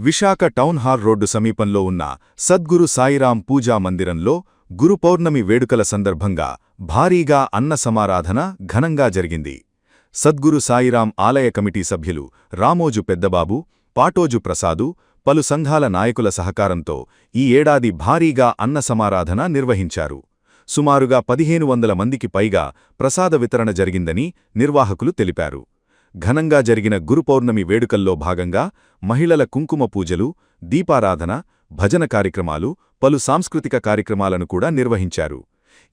Visakha town hall road సమీపంలో ఉన్న సద్గురు సాయిరాం పూజా మందిరంలో గురు పౌర్ణమి వేడుకల సందర్భంగా భారీగా అన్న సమారాధన ఘనంగా జరిగింది. సద్గురు సాయిరాం ఆలయ కమిటీ సభ్యులు రామోజు పెద్దబాబు, పాటోజు ప్రసాదు, పలు సంఘాల నాయకుల సహకారంతో ఈ ఏడాది భారీగా అన్న సమారాధన నిర్వహించారు. సుమారుగా 1500 మందికి పైగా ప్రసాద వితరణ జరిగిందని నిర్వాహకులు తెలిపారు. ఘనంగా జరిగిన గురు పౌర్ణమి వేడుకల్లో భాగంగా మహిళల కుంకుమ పూజలు, దీపారాధన, భజన కార్యక్రమాలు, పలు సాంస్కృతిక కార్యక్రమాలను కూడా నిర్వహించారు.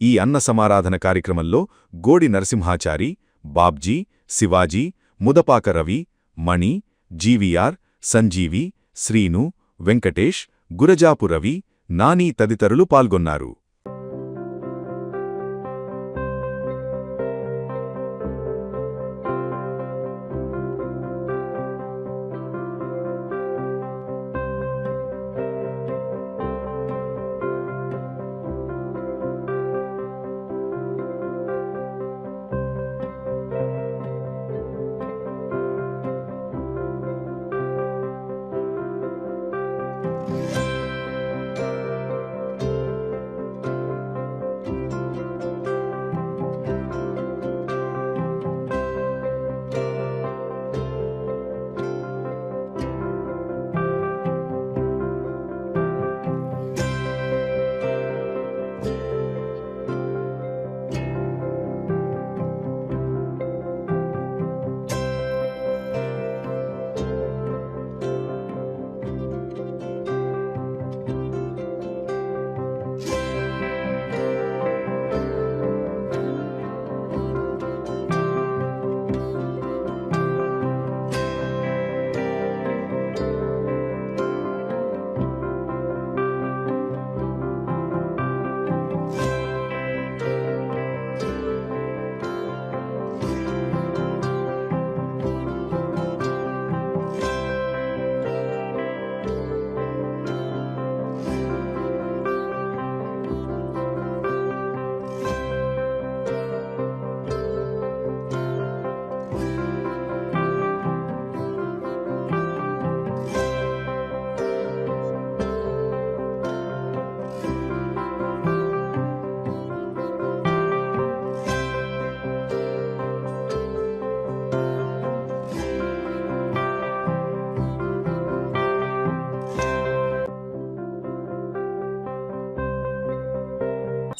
ఈ అన్న సమారాధన కార్యక్రమంలో గోడి నరసింహాచారి, బాబ్జీ, శివాజీ, ముదపాక రవి, మణి, జీవీఆర్, సంజీవి, శ్రీను, వెంకటేష్, గురజాపు రవి, నాని తదితరులు పాల్గొన్నారు.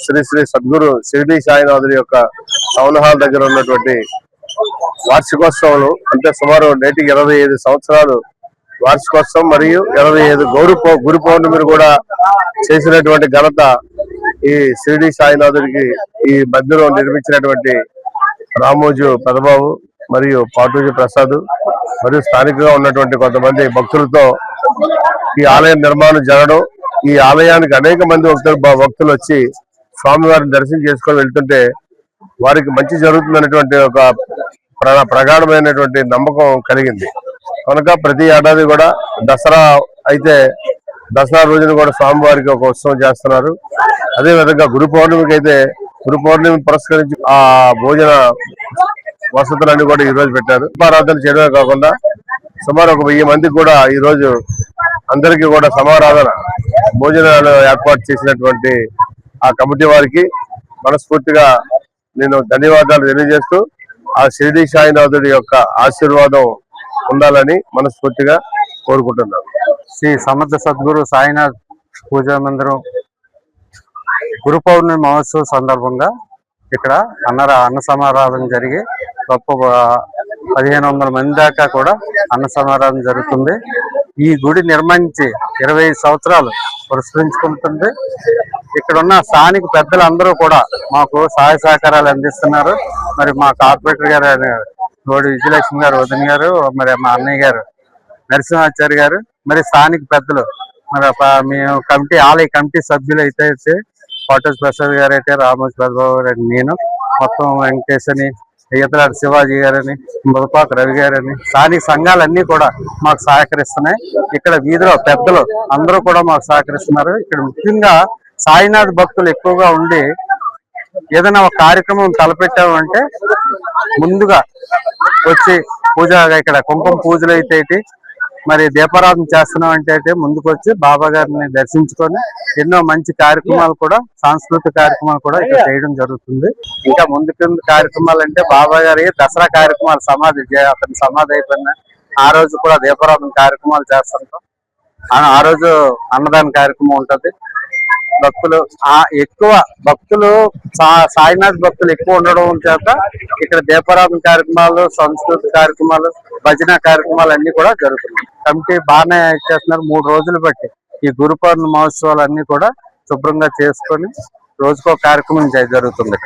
శ్రీ శ్రీ సద్గురు షిరిడి సాయినాథుడి యొక్క టౌన్ హాల్ దగ్గర ఉన్నటువంటి వార్షికోత్సవాలు, అంటే సుమారు నేటికి 25 సంవత్సరాలు వార్షికోత్సవం మరియు 25 గురు పౌర్ణమిని కూడా చేసినటువంటి ఘనత ఈ షిరిడి సాయినాథుడికి ఈ మధ్యలో నిర్మించినటువంటి రామోజు పెద్దబాబు మరియు పాటోజు ప్రసాద్ మరియు స్థానికంగా ఉన్నటువంటి కొంతమంది భక్తులతో ఈ ఆలయం నిర్మాణం జరగడం, ఈ ఆలయానికి అనేక మంది భక్తులు వచ్చి స్వామివారిని దర్శనం చేసుకొని వెళ్తుంటే వారికి మంచి జరుగుతుందనేటువంటి ఒక ప్రగాఢమైనటువంటి నమ్మకం కలిగింది. కనుక ప్రతి ఏడాది కూడా దసరా అయితే దసరా రోజున కూడా స్వామివారికి ఒక ఉత్సవం చేస్తున్నారు. అదేవిధంగా గురు పౌర్ణమికి అయితే గురు పౌర్ణమి పురస్కరించి ఆ భోజన వసతులన్నీ కూడా ఈ రోజు పెట్టారు. దీపారాధన చేయడమే కాకుండా సుమారు ఒక 1000 మందికి కూడా ఈ రోజు అందరికీ కూడా సమారాధన భోజనాలు ఏర్పాటు చేసినటువంటి ఆ కమిటీ వారికి మనస్ఫూర్తిగా నేను ధన్యవాదాలు తెలియజేస్తూ ఆ షిరిడి సాయినాథుడి యొక్క ఆశీర్వాదం ఉండాలని మనస్ఫూర్తిగా కోరుకుంటున్నాను. శ్రీ సమర్థ సద్గురు సాయినాథ్ పూజా మందిరం గురు పౌర్ణమి మహోత్సవం సందర్భంగా ఇక్కడ అన్న సమారాధన జరిగి గొప్ప 1500 మంది దాకా కూడా అన్న సమారాధన జరుగుతుంది. ఈ గుడి నిర్మించి 25 సంవత్సరాలు పురస్కరించుకుంటుంది. ఇక్కడ ఉన్న స్థానిక పెద్దలందరూ కూడా మాకు సహాయ సహకారాలు అందిస్తున్నారు. మరి మా కార్పొరేటర్ గారు గోడి విజయలక్ష్మి గారు, వదిన గారు, మరి మా అన్నయ్య గారు నరసింహాచారి గారు, మరి స్థానిక పెద్దలు, మరి మేము ఆలయ కమిటీ సభ్యులు అయితే పాటోజు ప్రసాద్ గారు అయితే, రామోజు పెద్దబాబు గారు, నేను మొత్తం వెంకటేష్ అని, ఈతలాడి శివాజీ గారని, ముదపాక రవి గారని స్థానిక సంఘాలన్నీ కూడా మాకు సహకరిస్తున్నాయి. ఇక్కడ వీధిలో పెద్దలు అందరూ కూడా మాకు సహకరిస్తున్నారు. ఇక్కడ ముఖ్యంగా సాయినాథ్ భక్తులు ఎక్కువగా ఉండి ఏదైనా ఒక కార్యక్రమం తలపెట్టామంటే ముందుగా వచ్చి పూజ ఇక్కడ కుంకుమ పూజలు అయితే మరి దీపారాధన చేస్తున్నాం అంటే ముందుకు వచ్చి బాబా గారిని దర్శించుకొని ఎన్నో మంచి కార్యక్రమాలు కూడా, సాంస్కృతిక కార్యక్రమాలు కూడా ఇక్కడ చేయడం జరుగుతుంది. ఇంకా ముందుకు కార్యక్రమాలు అంటే బాబా గారి దసరా కార్యక్రమాలు, అతని సమాధి అయిపోయిన ఆ రోజు కూడా దీపారాధన కార్యక్రమాలు చేస్తుంటాం. ఆ రోజు అన్నదాన కార్యక్రమం ఉంటది. భక్తులు సాయినాథ్ భక్తులు ఎక్కువ ఉండడం చేత ఇక్కడ దీపారాధన కార్యక్రమాలు, సంస్కృతి కార్యక్రమాలు, భజన కార్యక్రమాలు అన్ని కూడా జరుగుతున్నాయి. కమిటీ బాగానే చేస్తున్నారు. 3 రోజులు బట్టి ఈ గురు పౌర్ణమి మహోత్సవాలు అన్ని కూడా శుభ్రంగా చేసుకొని రోజుకో కార్యక్రమం జరుగుతుంది.